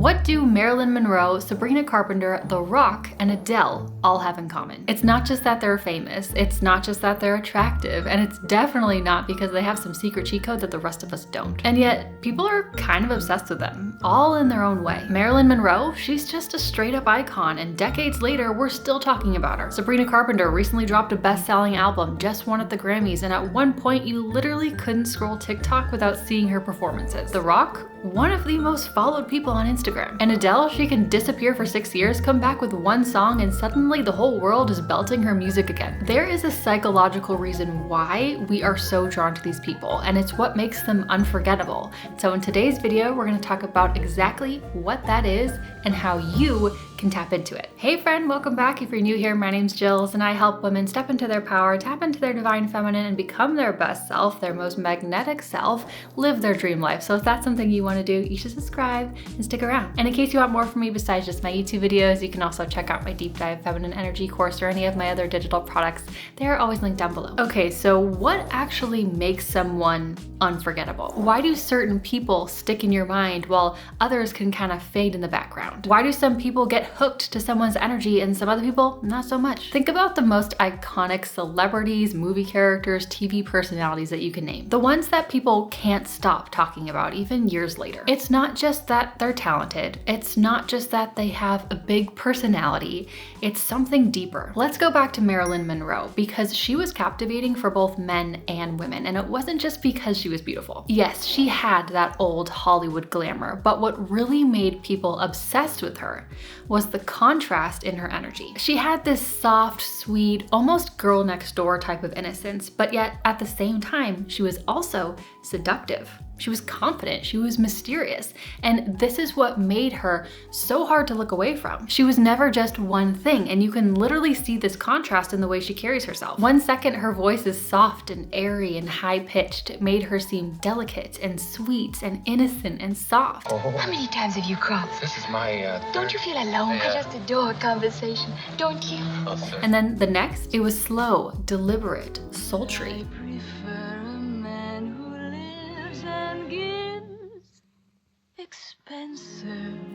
What do Marilyn Monroe, Sabrina Carpenter, The Rock, and Adele all have in common? It's not just that they're famous, it's not just that they're attractive, and it's definitely not because they have some secret cheat code that the rest of us don't. And yet, people are kind of obsessed with them, all in their own way. Marilyn Monroe, she's just a straight up icon, and decades later, we're still talking about her. Sabrina Carpenter recently dropped a best-selling album, just won at the Grammys, and at one point, you literally couldn't scroll TikTok without seeing her performances. The Rock, one of the most followed people on Instagram. And Adele, she can disappear for 6 years, come back with one song, and suddenly the whole world is belting her music again. There is a psychological reason why we are so drawn to these people, and it's what makes them unforgettable. So in today's video, we're going to talk about exactly what that is and how you can tap into it. Hey friend, welcome back. If you're new here, my name's Jillz, and I help women step into their power, tap into their divine feminine, and become their best self, their most magnetic self, live their dream life. So if that's something you want to do, you should subscribe and stick around. And in case you want more from me besides just my YouTube videos, you can also check out my deep dive feminine energy course or any of my other digital products. They're always linked down below. Okay, so what actually makes someone unforgettable? Why do certain people stick in your mind while others can kind of fade in the background? Why do some people get hooked to someone's energy and some other people not so much? Think about the most iconic celebrities, movie characters, TV personalities that you can name. The ones that people can't stop talking about even years later. It's not just that they're talented. It's not just that they have a big personality. It's something deeper. Let's go back to Marilyn Monroe because she was captivating for both men and women, and it wasn't just because she was beautiful. Yes, she had that old Hollywood glamour, but what really made people obsessed with her was the contrast in her energy. She had this soft, sweet, almost girl next door type of innocence, but yet at the same time, she was also seductive. She was confident, she was mysterious, and this is what made her so hard to look away from. She was never just one thing, and you can literally see this contrast in the way she carries herself. One second, her voice is soft and airy and high-pitched. It made her seem delicate and sweet and innocent and soft. Oh. How many times have you cried? This is my Don't you feel alone? I just adore conversation, don't you? Oh, sir. And then the next, it was slow, deliberate, sultry.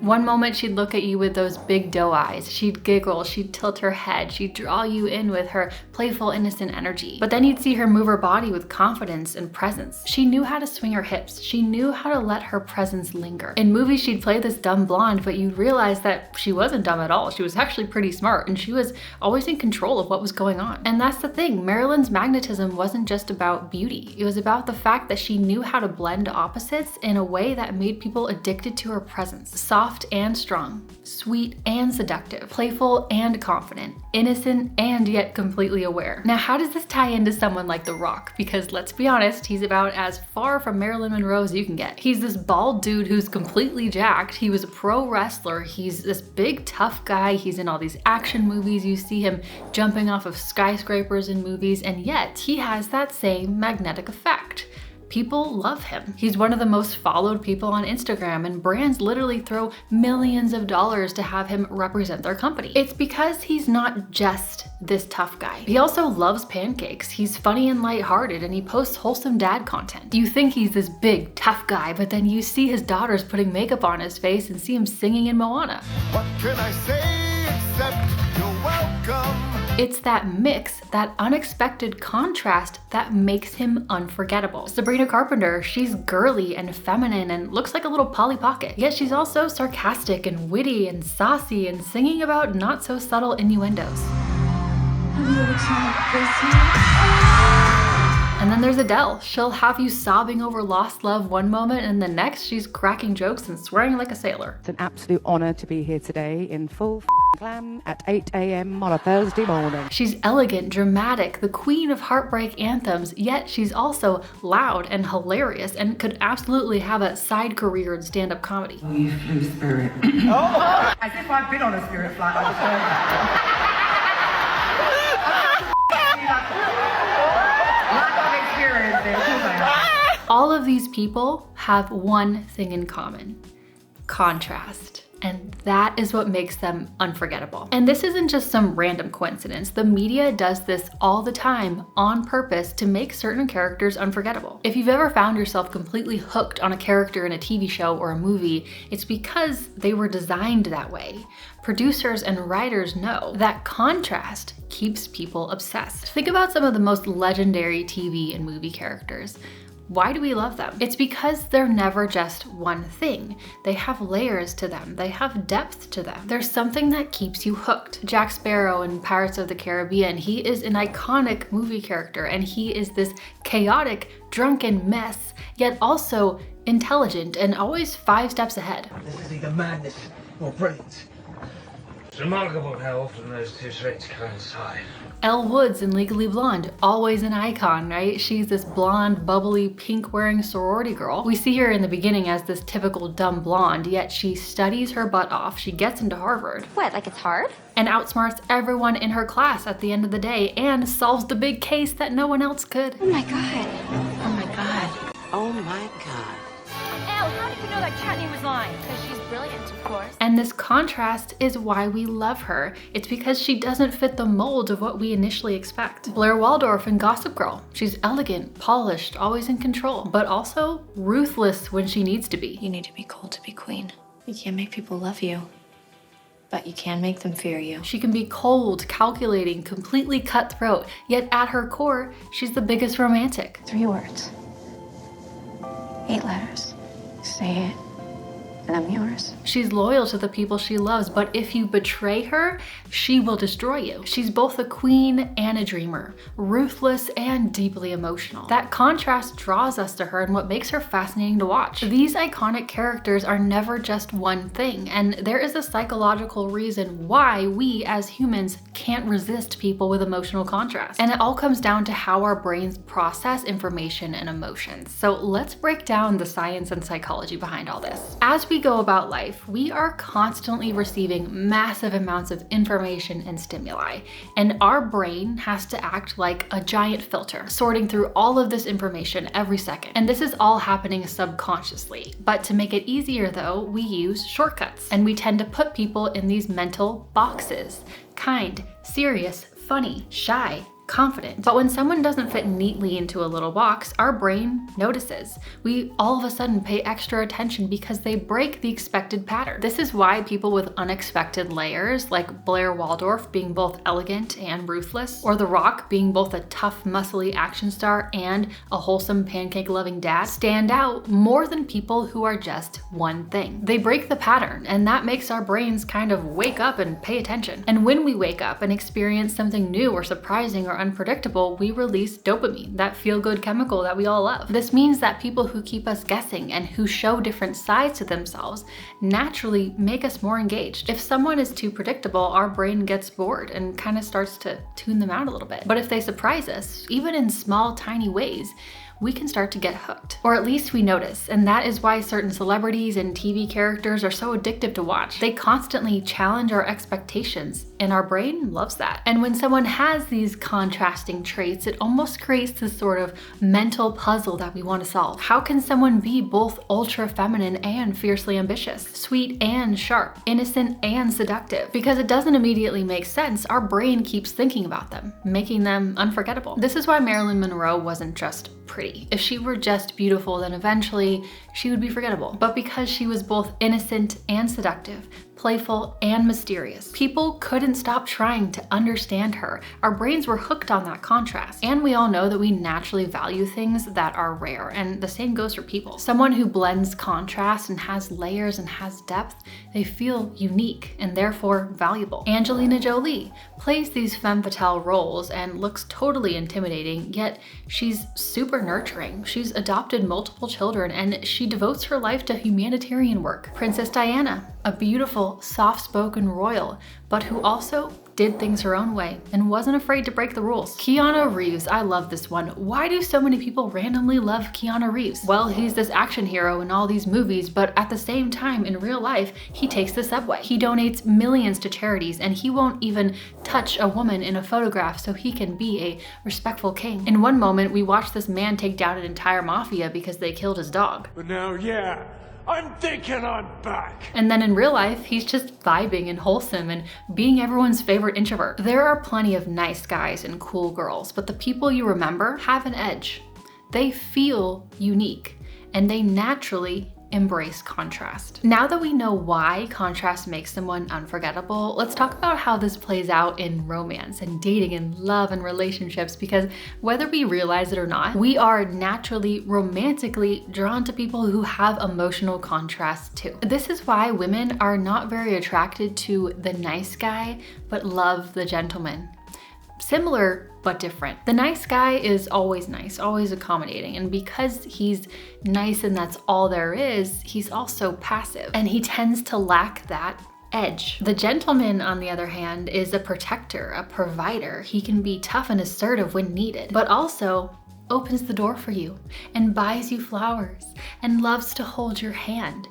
One moment she'd look at you with those big doe eyes, she'd giggle, she'd tilt her head, she'd draw you in with her playful, innocent energy. But then you'd see her move her body with confidence and presence. She knew how to swing her hips, she knew how to let her presence linger. In movies she'd play this dumb blonde, but you'd realize that she wasn't dumb at all. She was actually pretty smart, and she was always in control of what was going on. And that's the thing, Marilyn's magnetism wasn't just about beauty. It was about the fact that she knew how to blend opposites in a way that made people addicted to her presence. Soft and strong, sweet and seductive, playful and confident, innocent and yet completely aware. Now, how does this tie into someone like The Rock? Because let's be honest, he's about as far from Marilyn Monroe as you can get. He's this bald dude who's completely jacked. He was a pro wrestler. He's this big tough guy. He's in all these action movies. You see him jumping off of skyscrapers in movies, and yet he has that same magnetic effect. People love him. He's one of the most followed people on Instagram, and brands literally throw millions of dollars to have him represent their company. It's because he's not just this tough guy. He also loves pancakes. He's funny and lighthearted, and he posts wholesome dad content. You think he's this big, tough guy, but then you see his daughters putting makeup on his face and see him singing in Moana. What can I say except you're welcome? It's that mix, that unexpected contrast that makes him unforgettable. Sabrina Carpenter, she's girly and feminine and looks like a little Polly Pocket. Yet she's also sarcastic and witty and saucy and singing about not so subtle innuendos. And then there's Adele. She'll have you sobbing over lost love one moment, and the next she's cracking jokes and swearing like a sailor. It's an absolute honor to be here today in full glam at 8 a.m. on a Thursday morning. She's elegant, dramatic, the queen of heartbreak anthems, yet she's also loud and hilarious and could absolutely have a side career in stand-up comedy. Oh, you flew Spirit. Oh, as if I've been on a Spirit flight. I just heard All of these people have one thing in common: contrast. And that is what makes them unforgettable. And this isn't just some random coincidence. The media does this all the time on purpose to make certain characters unforgettable. If you've ever found yourself completely hooked on a character in a TV show or a movie, it's because they were designed that way. Producers and writers know that contrast keeps people obsessed. Think about some of the most legendary TV and movie characters. Why do we love them? It's because they're never just one thing. They have layers to them. They have depth to them. There's something that keeps you hooked. Jack Sparrow in Pirates of the Caribbean, he is an iconic movie character, and he is this chaotic, drunken mess, yet also intelligent and always 5 steps ahead. This is either madness or brilliance. It's remarkable how often those two traits coincide. Elle Woods in Legally Blonde, always an icon, right? She's this blonde, bubbly, pink-wearing sorority girl. We see her in the beginning as this typical dumb blonde, yet she studies her butt off. She gets into Harvard. What, like it's hard? And outsmarts everyone in her class at the end of the day and solves the big case that no one else could. Oh my god. Oh my God. Oh my God. Elle, how did you know that Katney was lying? Because she's brilliant, of course. And this contrast is why we love her. It's because she doesn't fit the mold of what we initially expect. Blair Waldorf in Gossip Girl. She's elegant, polished, always in control, but also ruthless when she needs to be. You need to be cold to be queen. You can't make people love you, but you can make them fear you. She can be cold, calculating, completely cutthroat, yet at her core, she's the biggest romantic. 3 words. 8 letters. Say it, and I'm yours. She's loyal to the people she loves, but if you betray her, she will destroy you. She's both a queen and a dreamer, ruthless and deeply emotional. That contrast draws us to her and what makes her fascinating to watch. These iconic characters are never just one thing, and there is a psychological reason why we as humans can't resist people with emotional contrast. And it all comes down to how our brains process information and emotions. So let's break down the science and psychology behind all this. As we go about life, we are constantly receiving massive amounts of information and stimuli, and our brain has to act like a giant filter, sorting through all of this information every second. And this is all happening subconsciously. But to make it easier though, we use shortcuts, and we tend to put people in these mental boxes: kind, serious, funny, shy, confident. But when someone doesn't fit neatly into a little box, our brain notices. We all of a sudden pay extra attention because they break the expected pattern. This is why people with unexpected layers, like Blair Waldorf being both elegant and ruthless, or The Rock being both a tough, muscly action star and a wholesome, pancake-loving dad, stand out more than people who are just one thing. They break the pattern, and that makes our brains kind of wake up and pay attention. And when we wake up and experience something new or surprising or unpredictable, we release dopamine, that feel-good chemical that we all love. This means that people who keep us guessing and who show different sides to themselves naturally make us more engaged. If someone is too predictable, our brain gets bored and kind of starts to tune them out a little bit. But if they surprise us, even in small, tiny ways, we can start to get hooked. Or at least we notice, and that is why certain celebrities and TV characters are so addictive to watch. They constantly challenge our expectations, and our brain loves that. And when someone has these contrasting traits, it almost creates this sort of mental puzzle that we want to solve. How can someone be both ultra feminine and fiercely ambitious, sweet and sharp, innocent and seductive? Because it doesn't immediately make sense, our brain keeps thinking about them, making them unforgettable. This is why Marilyn Monroe wasn't just pretty. If she were just beautiful, then eventually she would be forgettable. But because she was both innocent and seductive, playful and mysterious, people couldn't stop trying to understand her. Our brains were hooked on that contrast. And we all know that we naturally value things that are rare, and the same goes for people. Someone who blends contrast and has layers and has depth, they feel unique and therefore valuable. Angelina Jolie plays these femme fatale roles and looks totally intimidating, yet she's super nurturing. She's adopted multiple children and she devotes her life to humanitarian work. Princess Diana, a beautiful, soft-spoken royal, but who also did things her own way and wasn't afraid to break the rules. Keanu Reeves, I love this one. Why do so many people randomly love Keanu Reeves? Well, he's this action hero in all these movies, but at the same time, in real life, he takes the subway. He donates millions to charities, and he won't even touch a woman in a photograph so he can be a respectful king. In one moment, we watch this man take down an entire mafia because they killed his dog. But now, yeah, I'm thinking I'm back. And then in real life, he's just vibing and wholesome and being everyone's favorite introvert. There are plenty of nice guys and cool girls, but the people you remember have an edge. They feel unique, and they naturally embrace contrast. Now that we know why contrast makes someone unforgettable, let's talk about how this plays out in romance and dating and love and relationships, because whether we realize it or not, we are naturally romantically drawn to people who have emotional contrast too. This is why women are not very attracted to the nice guy, but love the gentleman. Similar but different. The nice guy is always nice, always accommodating, and because he's nice and that's all there is, he's also passive, and he tends to lack that edge. The gentleman, on the other hand, is a protector, a provider. He can be tough and assertive when needed, but also opens the door for you and buys you flowers and loves to hold your hand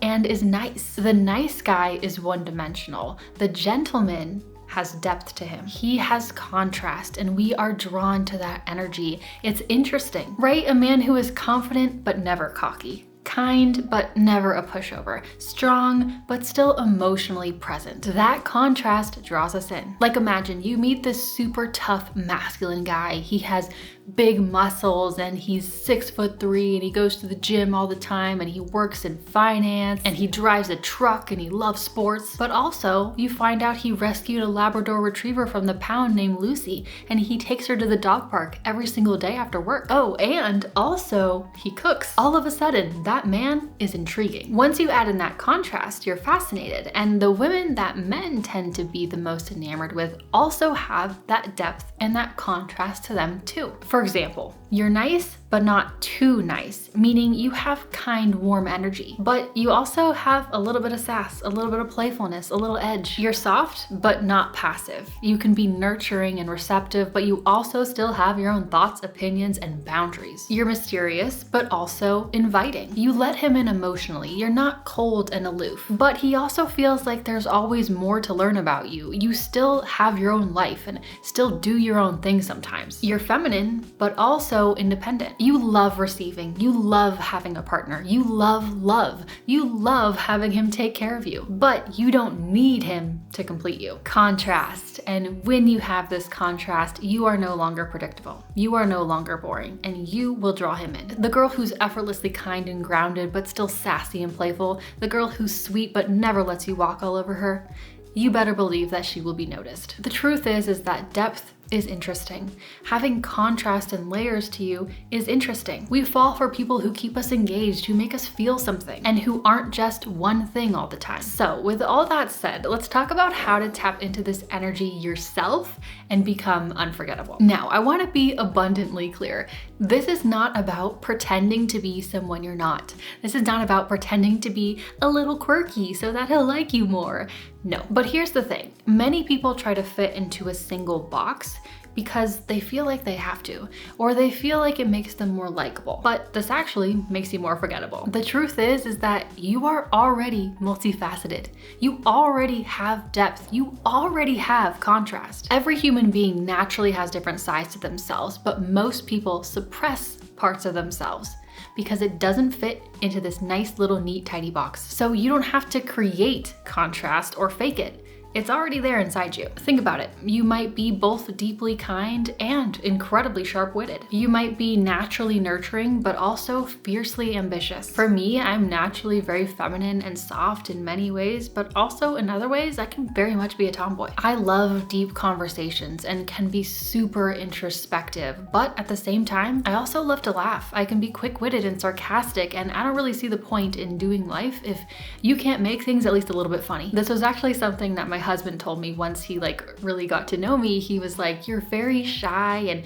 and is nice. The nice guy is one-dimensional. The gentleman has depth to him. He has contrast, and we are drawn to that energy. It's interesting, right? A man who is confident but never cocky, kind but never a pushover, strong but still emotionally present. That contrast draws us in. Like, imagine you meet this super tough masculine guy. He has big muscles and he's 6'3" and he goes to the gym all the time and he works in finance and he drives a truck and he loves sports. But also you find out he rescued a Labrador retriever from the pound named Lucy and he takes her to the dog park every single day after work. Oh, and also he cooks. All of a sudden that man is intriguing. Once you add in that contrast, you're fascinated, and the women that men tend to be the most enamored with also have that depth and that contrast to them too. For example, you're nice, but not too nice, meaning you have kind, warm energy, but you also have a little bit of sass, a little bit of playfulness, a little edge. You're soft, but not passive. You can be nurturing and receptive, but you also still have your own thoughts, opinions, and boundaries. You're mysterious, but also inviting. You let him in emotionally. You're not cold and aloof, but he also feels like there's always more to learn about you. You still have your own life and still do your own thing sometimes. You're feminine, but also independent. You love receiving. You love having a partner. You love love. You love having him take care of you, but you don't need him to complete you. Contrast. And when you have this contrast, you are no longer predictable. You are no longer boring, and you will draw him in. The girl who's effortlessly kind and grounded, but still sassy and playful. The girl who's sweet, but never lets you walk all over her. You better believe that she will be noticed. The truth is that depth is interesting. Having contrast and layers to you is interesting. We fall for people who keep us engaged, who make us feel something, and who aren't just one thing all the time. So with all that said, let's talk about how to tap into this energy yourself and become unforgettable. Now, I want to be abundantly clear. This is not about pretending to be someone you're not. This is not about pretending to be a little quirky so that he'll like you more. No, but here's the thing. Many people try to fit into a single box because they feel like they have to, or they feel like it makes them more likable. But this actually makes you more forgettable. The truth is that you are already multifaceted. You already have depth. You already have contrast. Every human being naturally has different sides to themselves, but most people suppress parts of themselves because it doesn't fit into this nice little neat tidy box. So you don't have to create contrast or fake it. It's already there inside you. Think about it. You might be both deeply kind and incredibly sharp-witted. You might be naturally nurturing, but also fiercely ambitious. For me, I'm naturally very feminine and soft in many ways, but also in other ways, I can very much be a tomboy. I love deep conversations and can be super introspective, but at the same time, I also love to laugh. I can be quick-witted and sarcastic, and I don't really see the point in doing life if you can't make things at least a little bit funny. This was actually something that my husband told me once he really got to know me. He was like, you're very shy and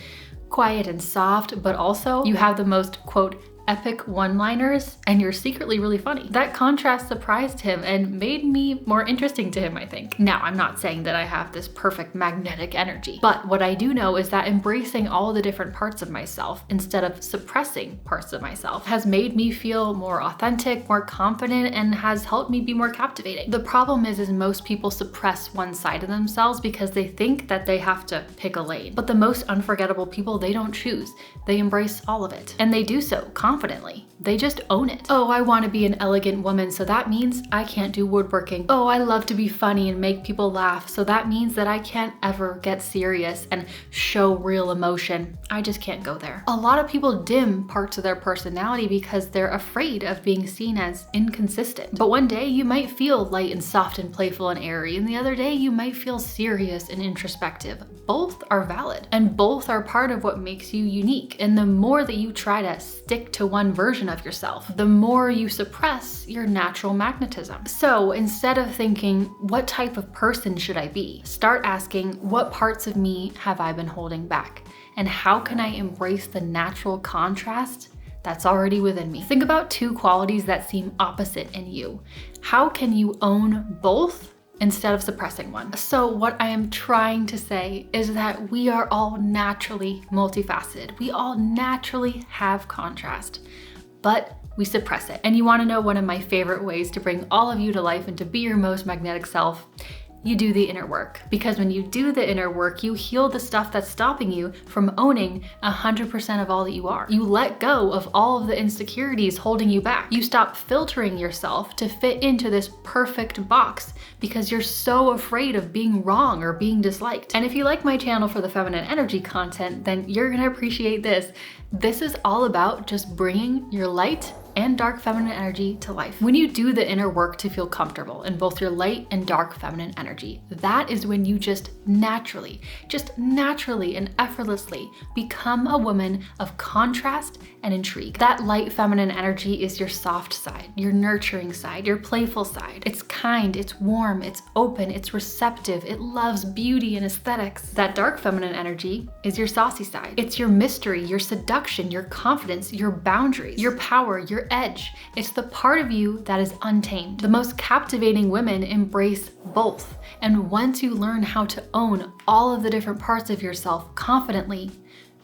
quiet and soft, but also you have the most, quote, epic one-liners, and you're secretly really funny. That contrast surprised him and made me more interesting to him, I think. Now, I'm not saying that I have this perfect magnetic energy, but what I do know is that embracing all the different parts of myself instead of suppressing parts of myself has made me feel more authentic, more confident, and has helped me be more captivating. The problem is most people suppress one side of themselves because they think that they have to pick a lane. But the most unforgettable people, they don't choose. They embrace all of it. And they do so confidently confidently. They just own it. Oh, I want to be an elegant woman, so that means I can't do woodworking. Oh, I love to be funny and make people laugh, so that means that I can't ever get serious and show real emotion. I just can't go there. A lot of people dim parts of their personality because they're afraid of being seen as inconsistent. But one day you might feel light and soft and playful and airy, and the other day you might feel serious and introspective. Both are valid, and both are part of what makes you unique. And the more that you try to stick to one version of yourself, the more you suppress your natural magnetism. So instead of thinking, what type of person should I be? Start asking, what parts of me have I been holding back? And how can I embrace the natural contrast that's already within me? Think about two qualities that seem opposite in you. How can you own both instead of suppressing one? So what I am trying to say is that we are all naturally multifaceted. We all naturally have contrast, but we suppress it. And you want to know one of my favorite ways to bring all of you to life and to be your most magnetic self? You do the inner work. Because when you do the inner work, you heal the stuff that's stopping you from owning 100% of all that you are. You let go of all of the insecurities holding you back. You stop filtering yourself to fit into this perfect box because you're so afraid of being wrong or being disliked. And if you like my channel for the feminine energy content, then you're gonna appreciate this. This is all about just bringing your light and dark feminine energy to life. When you do the inner work to feel comfortable in both your light and dark feminine energy, that is when you just naturally and effortlessly become a woman of contrast and intrigue. That light feminine energy is your soft side, your nurturing side, your playful side. It's kind, it's warm, it's open, it's receptive, it loves beauty and aesthetics. That dark feminine energy is your saucy side. It's your mystery, your seduction, your confidence, your boundaries, your power, your edge. It's the part of you that is untamed. The most captivating women embrace both. And once you learn how to own all of the different parts of yourself confidently,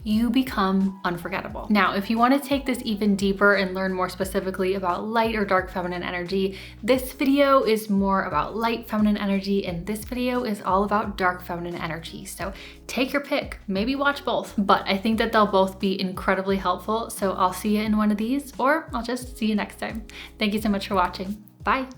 you become unforgettable. Now, if you want to take this even deeper and learn more specifically about light or dark feminine energy, this video is more about light feminine energy and this video is all about dark feminine energy. So take your pick, maybe watch both, but I think that they'll both be incredibly helpful. So I'll see you in one of these, or I'll just see you next time. Thank you so much for watching. Bye.